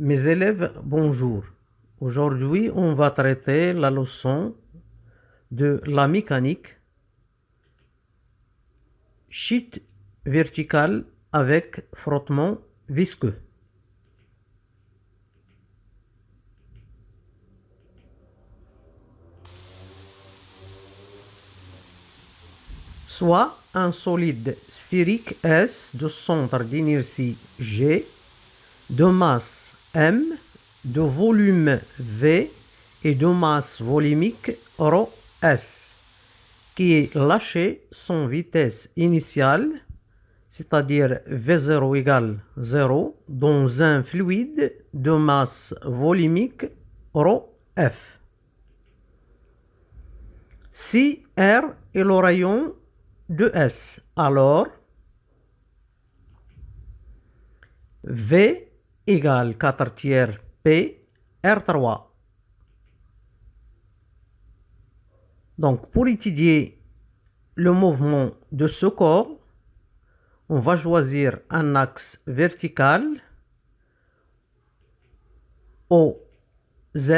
Mes élèves, bonjour. Aujourd'hui, on va traiter la leçon de la mécanique, chute verticale avec frottement visqueux. Soit un solide sphérique S de centre d'inertie G, de masse M, de volume V et de masse volumique ρ S, qui est lâché sans vitesse initiale, c'est-à-dire V0 égale 0, dans un fluide de masse volumique ρ F. Si R est le rayon de S, alors V égale 4 tiers P R3. Donc, pour étudier le mouvement de ce corps, on va choisir un axe vertical OZ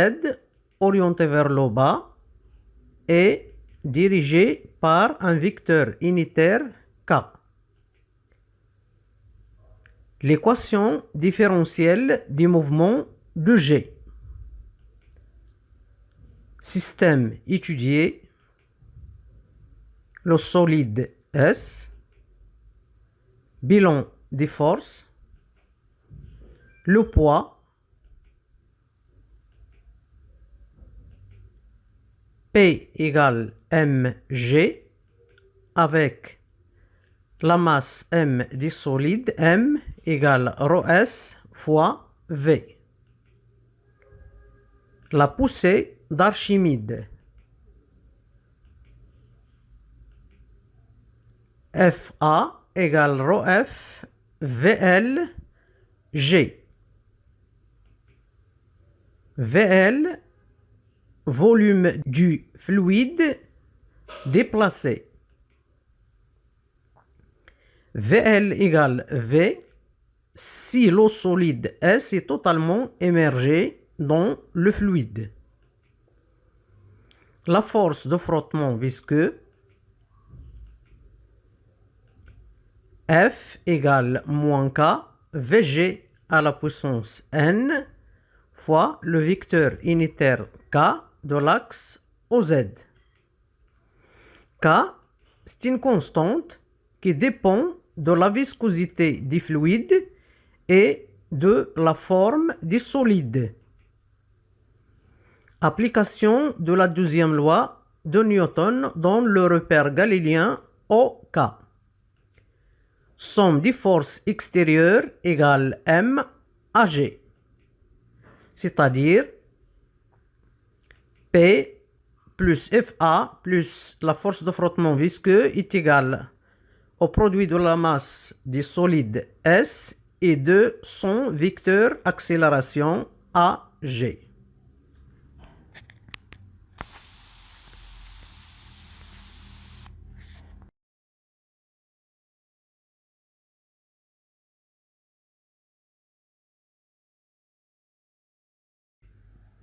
orienté vers le bas et dirigé par un vecteur unitaire K. L'équation différentielle du mouvement de G. Système étudié, le solide S, bilan des forces, le poids, P égale mg avec la masse M du solide, M égale ρS fois V. La poussée d'Archimède, FA égale ρF VL G. VL, volume du fluide déplacé. VL égale V si l'eau solide S est totalement immergée dans le fluide. La force de frottement visqueux, F égale moins K Vg à la puissance N fois le vecteur unitaire K de l'axe OZ. K, c'est une constante qui dépend de la viscosité du fluide et de la forme du solide. Application de la deuxième loi de Newton dans le repère galiléen OK. Somme des forces extérieures égale M à G. C'est-à-dire P plus FA plus la force de frottement visqueux est égale au produit de la masse du solide S et de son vecteur accélération AG.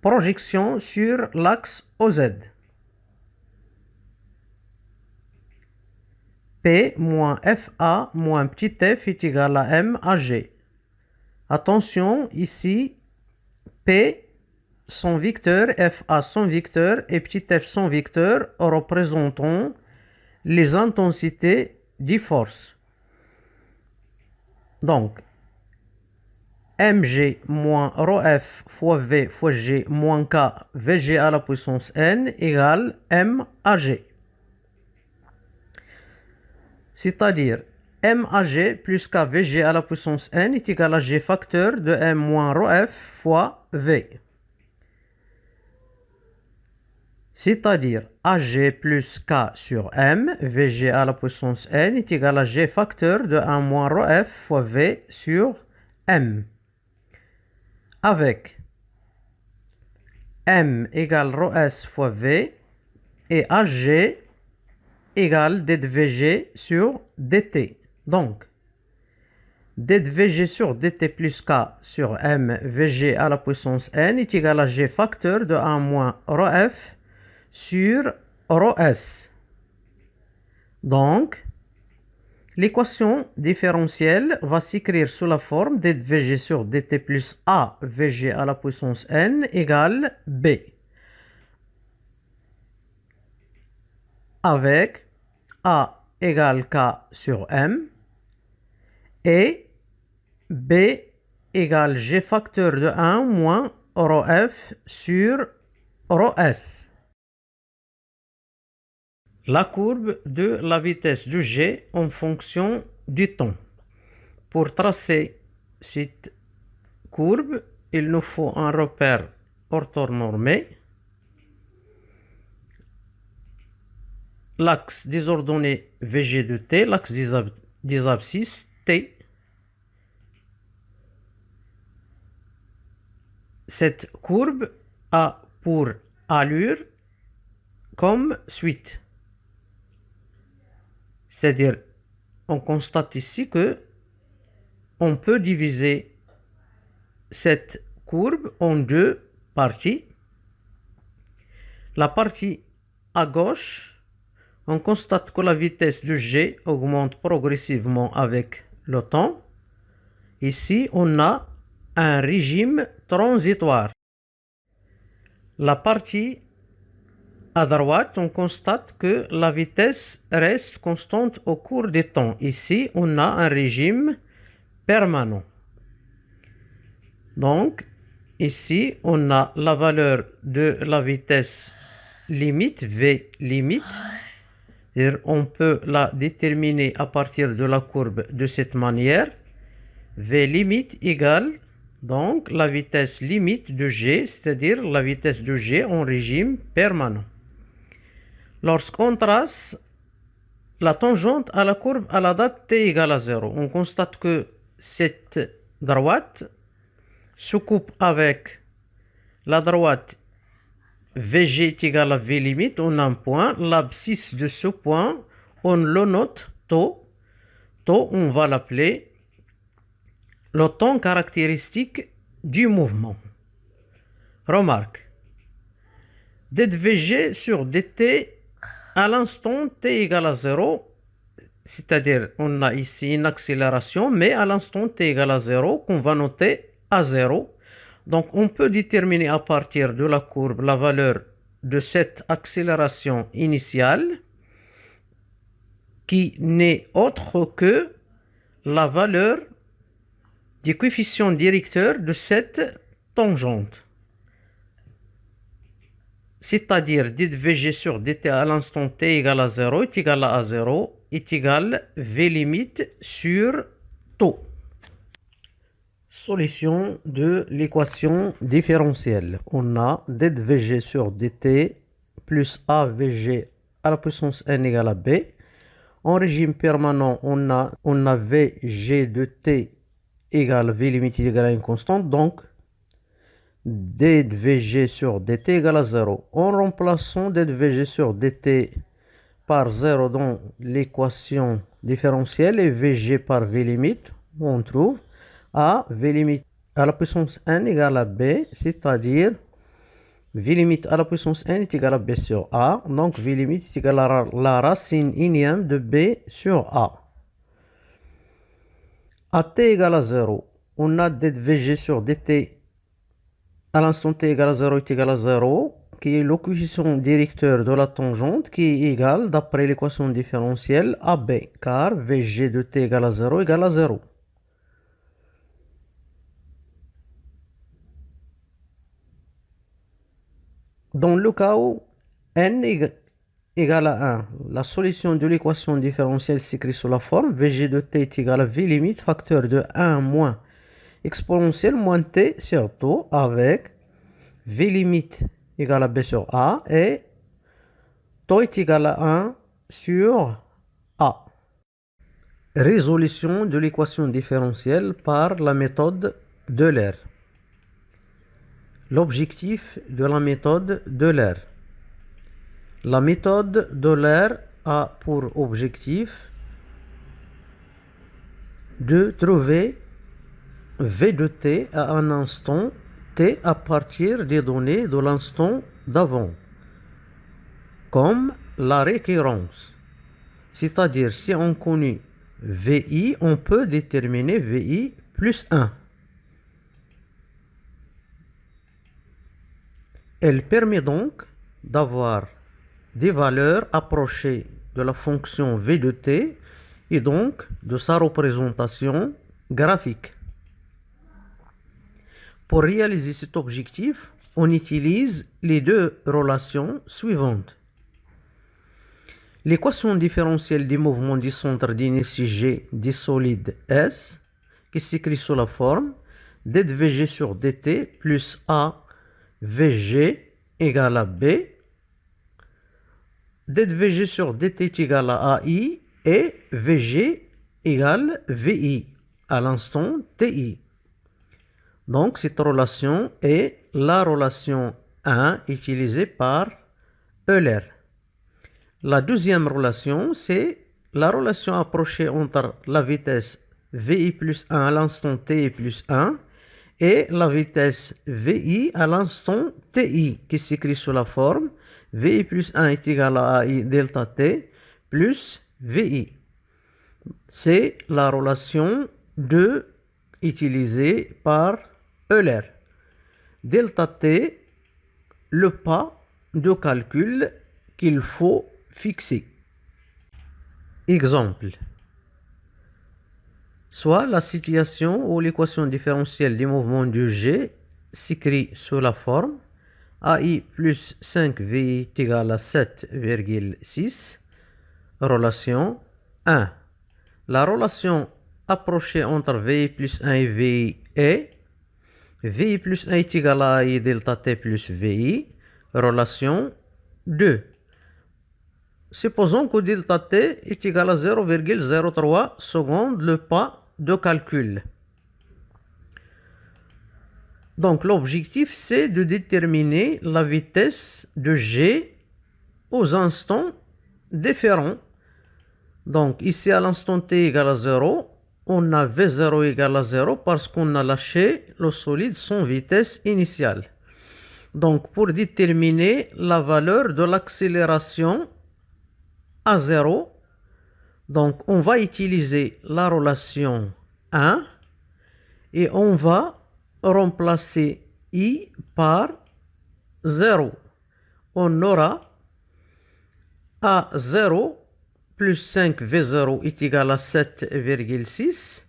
Projection sur l'axe OZ. P moins FA moins petit f est égal à M à G. Attention, ici, P son vecteur, FA son vecteur et petit f son vecteur représentant les intensités des forces. Donc, mg moins ρf fois v fois g moins k vg à la puissance n égale m à g. C'est-à-dire m à g plus k vg à la puissance n est égal à g facteur de m moins ρf fois v. C'est-à-dire AG plus K sur M, VG à la puissance N est égal à G facteur de 1 moins ρf fois V sur M. Avec M égale ρS fois V et AG égale dVG sur dt. Donc, d de Vg sur dt plus k sur m Vg à la puissance n est égal à g facteur de 1 moins ρf sur ρs. Donc, l'équation différentielle va s'écrire sous la forme d de Vg sur dt plus a Vg à la puissance n égale b. Avec a égale k sur m et b égale g facteur de 1 moins ρf sur ρs. La courbe de la vitesse de g en fonction du temps. Pour tracer cette courbe, il nous faut un repère orthonormé. L'axe des ordonnées Vg de t, l'axe des abscisses t. Cette courbe a pour allure comme suite. C'est-à-dire, on constate ici que on peut diviser cette courbe en deux parties. La partie à gauche, on constate que la vitesse de g augmente progressivement avec le temps. Ici, on a un régime transitoire. La partie à droite, on constate que la vitesse reste constante au cours du temps. Ici, on a un régime permanent. Donc, ici, on a la valeur de la vitesse limite, V limite. On peut la déterminer à partir de la courbe de cette manière. V limite égale donc la vitesse limite de g, c'est-à-dire la vitesse de g en régime permanent. Lorsqu'on trace la tangente à la courbe à la date t égale à 0, on constate que cette droite se coupe avec la droite Vg est égal à V limite, on a un point. L'abscisse de ce point, on le note tau. Tau, on va l'appeler le temps caractéristique du mouvement. Remarque. d de Vg sur dt à l'instant t égale à 0, c'est-à-dire on a ici une accélération, mais à l'instant t égale à 0, qu'on va noter à 0. Donc, on peut déterminer à partir de la courbe la valeur de cette accélération initiale qui n'est autre que la valeur du coefficient directeur de cette tangente. C'est-à-dire d de Vg sur dt à l'instant t égale à 0 est égal à 0 est égal V limite sur tau. Solution de l'équation différentielle. On a d de Vg sur dt plus AVG à la puissance n égale à b. En régime permanent, on a Vg de t égale V limite égale à une constante. Donc, d de Vg sur dt égale à 0. En remplaçant d de Vg sur dt par 0 dans l'équation différentielle et Vg par V limite, on trouve a V limite à la puissance n égale à b, c'est-à-dire V limite à la puissance n est égal à b sur a. Donc V limite est égal à la racine unième de b sur a. À t égale à 0, on a d de Vg sur dt à l'instant t égale à 0 est égal à 0, qui est le coefficient directeur de la tangente, qui est égal, d'après l'équation différentielle, à b, car Vg de t égale à 0 égale à 0. Dans le cas où n égale à 1, la solution de l'équation différentielle s'écrit sous la forme Vg de t est égal à V limite facteur de 1 moins exponentielle moins t sur tau avec V limite égale à b sur a et tau est égal à 1 sur a. Résolution de l'équation différentielle par la méthode d'Euler. L'objectif de la méthode d'Euler. La méthode d'Euler a pour objectif de trouver V de t à un instant t à partir des données de l'instant d'avant, comme la récurrence. C'est-à-dire, si on connaît VI, on peut déterminer VI plus 1. Elle permet donc d'avoir des valeurs approchées de la fonction V de t et donc de sa représentation graphique. Pour réaliser cet objectif, on utilise les deux relations suivantes. L'équation différentielle du mouvement du centre d'inertie G du solide S, qui s'écrit sous la forme dvg sur dt plus a vg égale à b, dvg sur dt est égal à ai et vg égale vi à l'instant ti. Donc cette relation est la relation 1 utilisée par Euler. La deuxième relation, c'est la relation approchée entre la vitesse vi plus 1 à l'instant ti plus 1 et la vitesse vi à l'instant ti, qui s'écrit sous la forme vi plus 1 est égal à ai delta t plus vi. C'est la relation 2 utilisée par Euler. Delta t, le pas de calcul qu'il faut fixer. Exemple. Soit la situation où l'équation différentielle du mouvement du G s'écrit sous la forme AI plus 5VI est égal à 7,6, relation 1. La relation approchée entre VI plus 1 et VI est VI plus 1 est égal à AI delta T plus VI, relation 2. Supposons que delta T est égal à 0,03 secondes le pas de calcul. Donc l'objectif, c'est de déterminer la vitesse de G aux instants différents. Donc ici à l'instant t égale à 0, on a V0 égale à 0 parce qu'on a lâché le solide sans vitesse initiale. Donc pour déterminer la valeur de l'accélération à 0, donc on va utiliser la relation 1 et on va remplacer I par 0. On aura à 0 plus 5 V0 est égal à 7,6.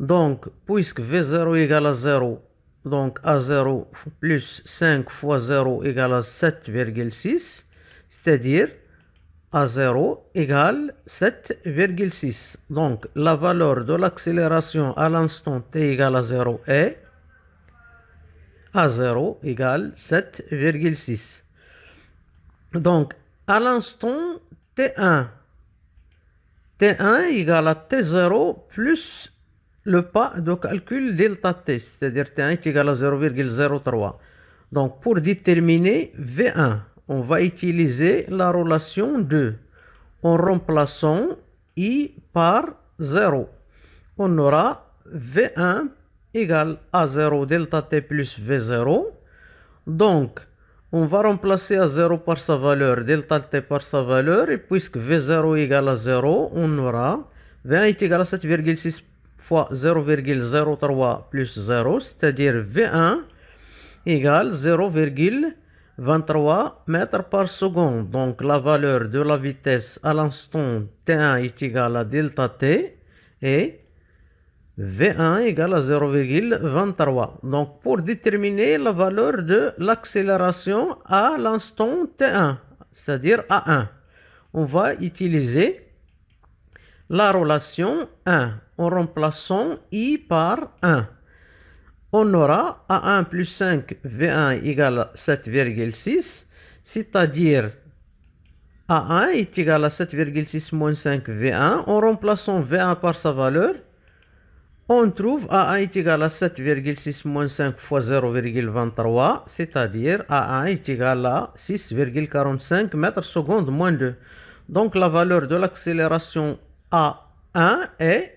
Donc, puisque V0 égale à 0, donc A0 plus 5 fois 0 égale à 7,6, c'est-à-dire A0 égale 7,6. Donc, la valeur de l'accélération à l'instant t égale à 0 est A0 égale 7,6. Donc, à l'instant T1, T1 égale à T0 plus le pas de calcul delta T, c'est-à-dire T1 est égal à 0,03. Donc, pour déterminer V1, on va utiliser la relation 2 en remplaçant I par 0. On aura V1 égale à 0 delta T plus V0. Donc, on va remplacer à 0 par sa valeur, delta T par sa valeur, et puisque V0 égale à 0, on aura V1 est égal à 7,6 fois 0,03 plus 0, c'est-à-dire V1 égale 0,23 mètres par seconde. Donc la valeur de la vitesse à l'instant T1 est égale à delta T et V1 égale à 0,23. Donc pour déterminer la valeur de l'accélération à l'instant T1, c'est-à-dire A1, on va utiliser la relation 1 en remplaçant I par 1. On aura A1 plus 5 V1 égale à 7,6, c'est-à-dire A1 est égal à 7,6 moins 5 V1. En remplaçant V1 par sa valeur, on trouve A1 est égal à 7,6 moins 5 fois 0,23, c'est-à-dire A1 est égal à 6,45 mètres secondes moins 2. Donc la valeur de l'accélération A1 est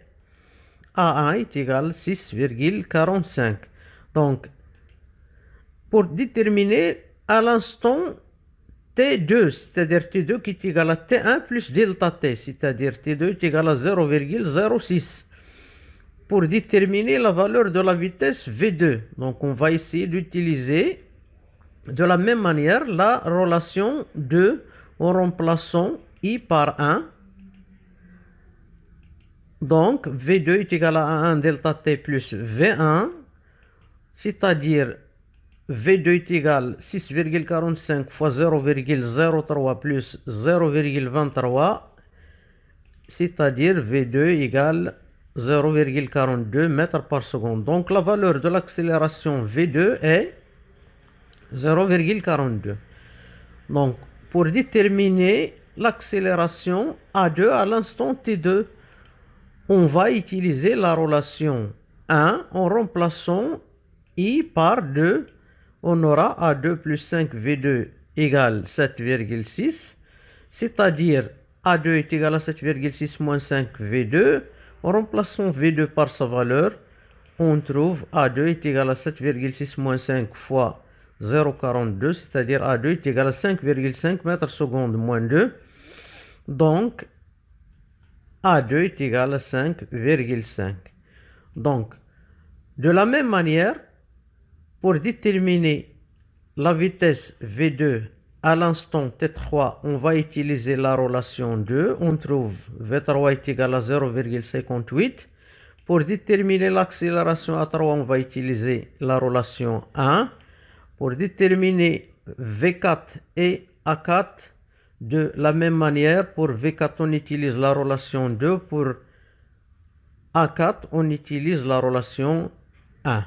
A1 est égal à 6,45. Donc, pour déterminer à l'instant T2, c'est-à-dire T2 qui est égal à T1 plus delta T, c'est-à-dire T2 est égal à 0,06. Pour déterminer la valeur de la vitesse V2, donc on va essayer d'utiliser de la même manière la relation 2 en remplaçant I par 1. Donc V2 est égal à 1 delta T plus V1, c'est-à-dire V2 est égal à 6,45 fois 0,03 plus 0,23, c'est-à-dire V2 égale 0,42 mètres par seconde. Donc la valeur de l'accélération V2 est 0,42. Donc pour déterminer l'accélération A2 à l'instant T2, on va utiliser la relation 1 en remplaçant I par 2. On aura A2 plus 5 V2 égale 7,6, c'est-à-dire A2 est égal à 7,6 moins 5 V2. En remplaçant V2 par sa valeur, on trouve A2 est égal à 7,6 moins 5 fois 0,42, c'est-à-dire A2 est égal à 5,5 mètres secondes moins 2. Donc, A2 est égal à 5,5. Donc, de la même manière, pour déterminer la vitesse V2 à l'instant T3, on va utiliser la relation 2. On trouve V3 est égal à 0,58. Pour déterminer l'accélération A3, on va utiliser la relation 1. Pour déterminer V4 et A4, de la même manière, pour V4, on utilise la relation 2. Pour A4, on utilise la relation 1.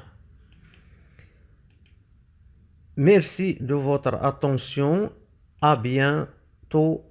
Merci de votre attention. À bientôt.